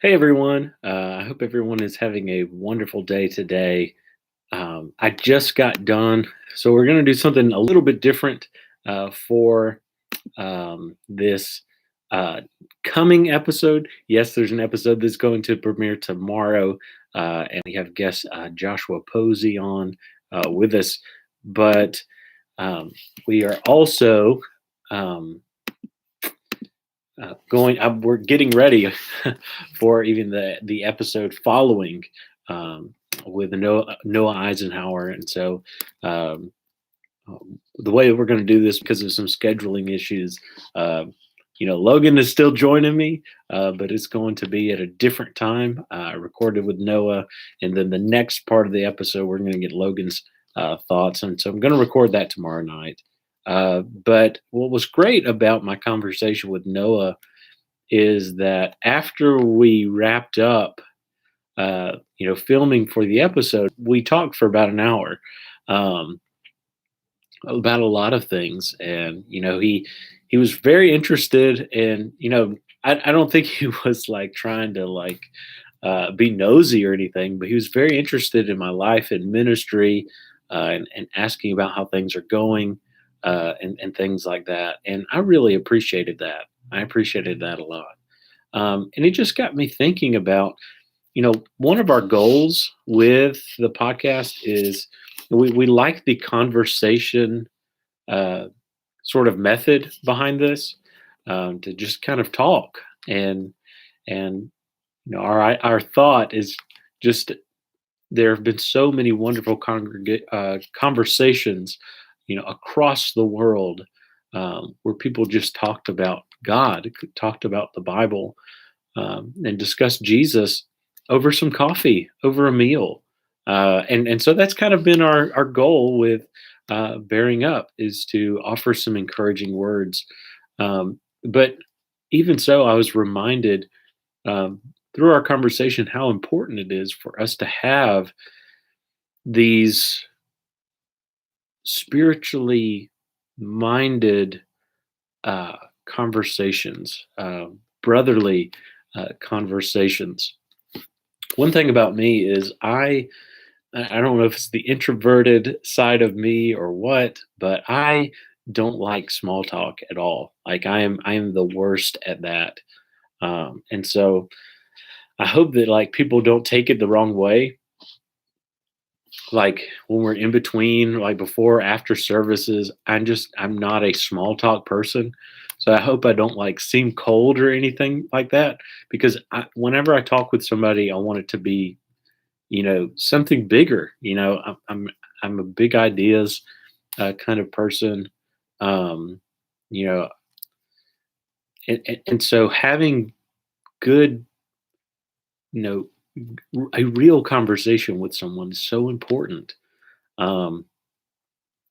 Hey everyone. I hope everyone is having a wonderful day today. I just got done, so we're going to do something a little bit different for this uh, coming episode. Yes, there's an episode that's going to premiere tomorrow, and we have guest Joshua Posey on with us. But we are also um, we're getting ready for even the episode following um, with Noah Eisenhower, and so um, the way we're going to do this because of some scheduling issues. Uh, Logan is still joining me, but it's going to be at a different time. I recorded with Noah, and then the next part of the episode, we're going to get Logan's thoughts. And so I'm going to record that tomorrow night. But what was great about my conversation with Noah is that after we wrapped up, filming for the episode, we talked for about an hour um, about a lot of things, and he was very interested, and I don't think he was like trying to be nosy or anything, but he was very interested in my life and ministry, and asking about how things are going, and things like that, and I really appreciated that. I appreciated that a lot. And it just got me thinking about, one of our goals with the podcast is we like the conversation uh, sort of method behind this, to just kind of talk, and our thought is just there have been so many wonderful conversations, across the world, where people just talked about God, talked about the Bible, and discuss Jesus over some coffee, over a meal. And so that's kind of been our goal with bearing up, is to offer some encouraging words. But even so, I was reminded um, through our conversation how important it is for us to have these spiritually minded uh, conversations, brotherly conversations. One thing about me is I don't know if it's the introverted side of me or what, but I don't like small talk at all. Like I am the worst at that. And so I hope that like people don't take it the wrong way. Like when we're in between, like before, or after services, I'm not a small talk person. So I hope I don't like seem cold or anything like that, because whenever I talk with somebody, I want it to be, something bigger. I'm a big ideas kind of person. Um, you know, and so having good, you know, a real conversation with someone is so important. Um,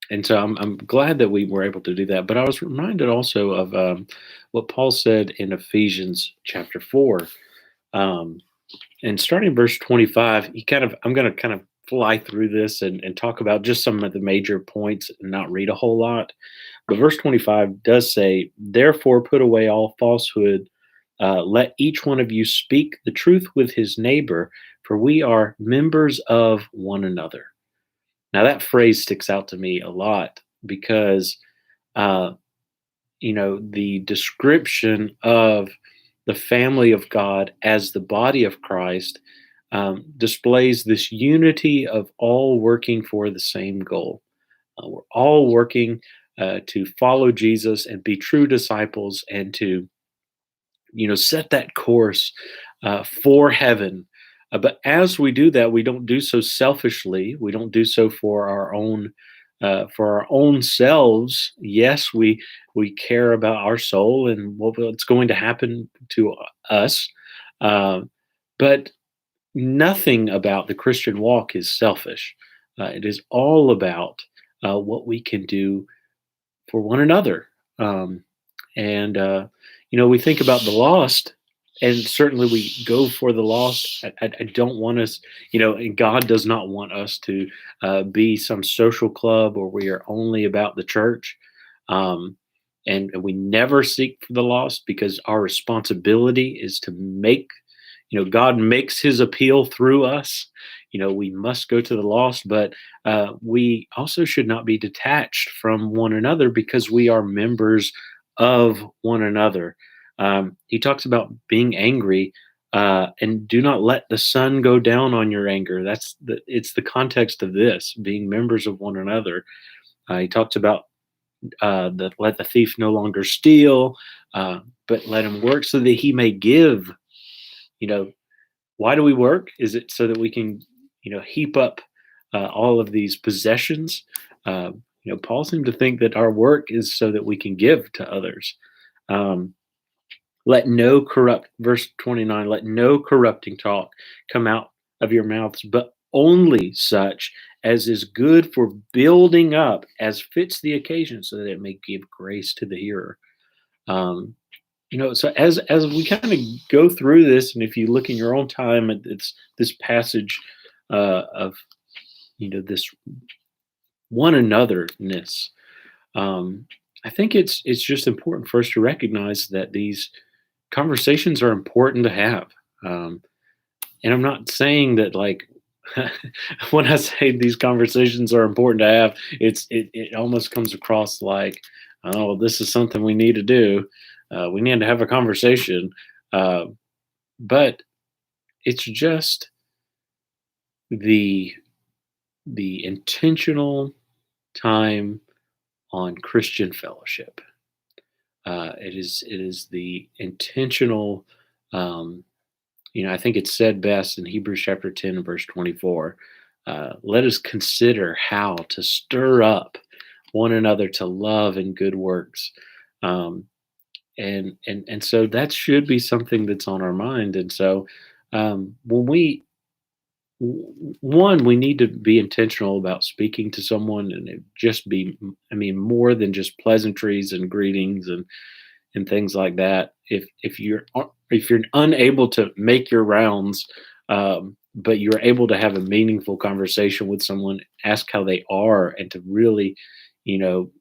and so I'm glad that we were able to do that. But I was reminded also of what Paul said in Ephesians chapter 4. Um, and starting verse 25, I'm going to kind of fly through this and talk about just some of the major points and not read a whole lot. But verse 25 does say, "Therefore, put away all falsehood. Let each one of you speak the truth with his neighbor, for we are members of one another." Now, that phrase sticks out to me a lot because, uh, the description of the family of God as the body of Christ displays this unity of all working for the same goal. We're all working to follow Jesus and be true disciples, and to set that course for heaven. But as we do that, we don't do so selfishly. We don't do so for our own selves. Yes, we care about our soul and what's going to happen to us, uh, but nothing about the Christian walk is selfish. It is all about what we can do for one another. Um, and we think about the lost, and certainly we go for the lost. I don't want us, and God does not want us to be some social club where we are only about the church. Um, and we never seek for the lost, because our responsibility is to make God makes his appeal through us. We must go to the lost, but we also should not be detached from one another because we are members of one another. He talks about being angry, and do not let the sun go down on your anger. It's the context of this being members of one another. He talks about let the thief no longer steal, but let him work so that he may give. You know, why do we work? Is it so that we can, heap up all of these possessions? Paul seemed to think that our work is so that we can give to others. Um, verse 29, let no corrupting talk come out of your mouths, but only such as is good for building up as fits the occasion, so that it may give grace to the hearer. Um, so as we kind of go through this, and if you look in your own time at this passage of this one anotherness, I think it's just important for us to recognize that these conversations are important to have. And I'm not saying that, like, when I say these conversations are important to have, it almost comes across like, oh, this is something we need to do. We need to have a conversation. Uh, but it's just the intentional time on Christian fellowship. It is the intentional. I think it's said best in Hebrews chapter 10 and verse 24. Let us consider how to stir up one another to love and good works. And so that should be something that's on our mind. And so when we need to be intentional about speaking to someone, and it just be, I mean, more than just pleasantries and greetings and things like that. If you're unable to make your rounds, but you're able to have a meaningful conversation with someone, ask how they are, and to really, you know,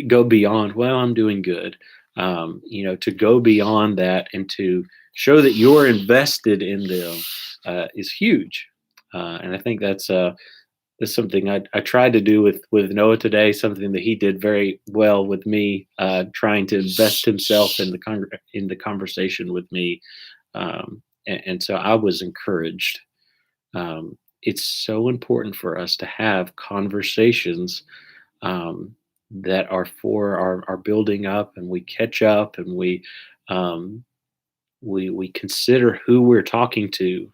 go beyond. Well, I'm doing good. To go beyond that and to show that you're invested in them is huge. And I think that's something I tried to do with Noah today. Something that he did very well with me, trying to invest himself in the conversation with me, and so I was encouraged. It's so important for us to have conversations um, that are for our building up, and we catch up, and um, we consider who we're talking to,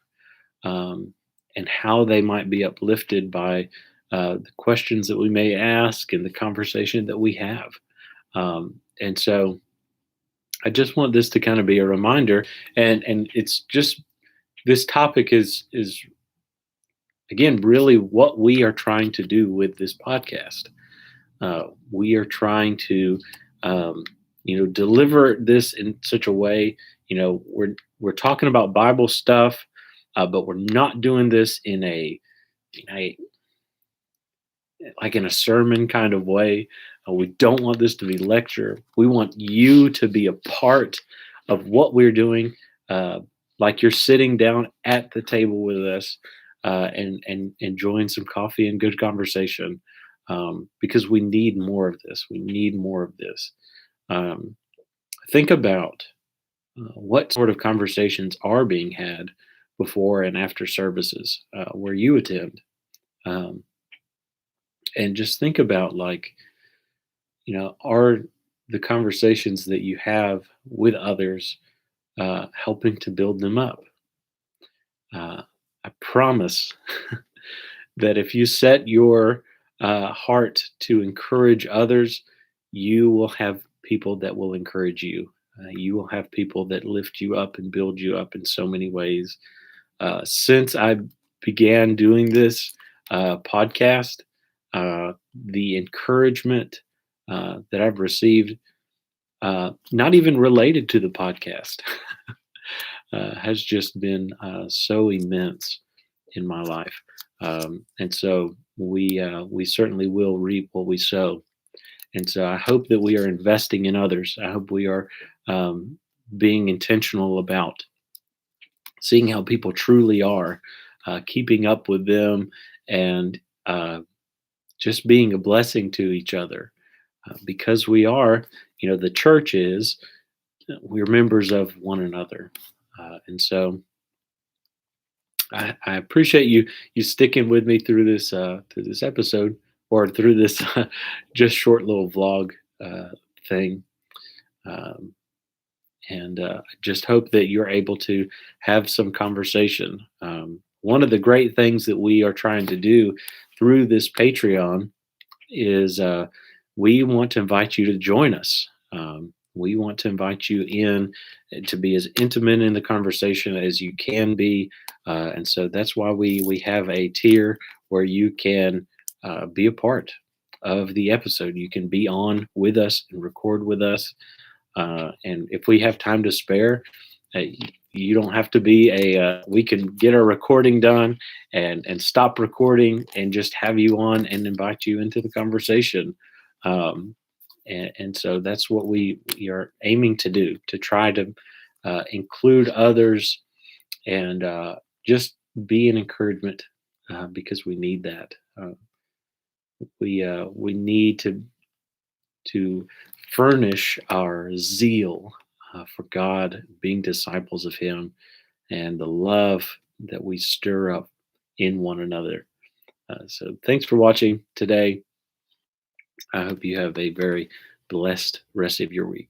um, and how they might be uplifted by the questions that we may ask and the conversation that we have. And so I just want this to kind of be a reminder, and it's just, this topic is again really what we are trying to do with this podcast. We are trying to deliver this in such a way. We're talking about Bible stuff, but we're not doing this in a like in a sermon kind of way. We don't want this to be lecture. We want you to be a part of what we're doing, uh, like you're sitting down at the table with us, and enjoying some coffee and good conversation, because we need more of this. We need more of this. Um, think about what sort of conversations are being had before and after services where you attend. Um, and just think about, like, are the conversations that you have with others helping to build them up? I promise that if you set your heart to encourage others, you will have people that will encourage you. You will have people that lift you up and build you up in so many ways. Since I began doing this podcast, the encouragement that I've received, not even related to the podcast, has just been so immense in my life. And so we certainly will reap what we sow. And so I hope that we are investing in others. I hope we are being intentional about seeing how people truly are, keeping up with them, and just being a blessing to each other. Because we are, the church is, we're members of one another. And so I appreciate you sticking with me through this episode, or through this just short little vlog thing. Um, and I just hope that you're able to have some conversation. One of the great things that we are trying to do through this Patreon is we want to invite you to join us. We want to invite you in to be as intimate in the conversation as you can be, and so that's why we have a tier where you can be a part of the episode. You can be on with us and record with us, and if we have time to spare, uh, you don't have to be a. We can get our recording done and stop recording and just have you on and invite you into the conversation. Um, and so that's what we are aiming to do, to try to include others, and just be an encouragement, because we need that. We need to furnish our zeal for God, being disciples of Him, and the love that we stir up in one another. So, thanks for watching today. I hope you have a very blessed rest of your week.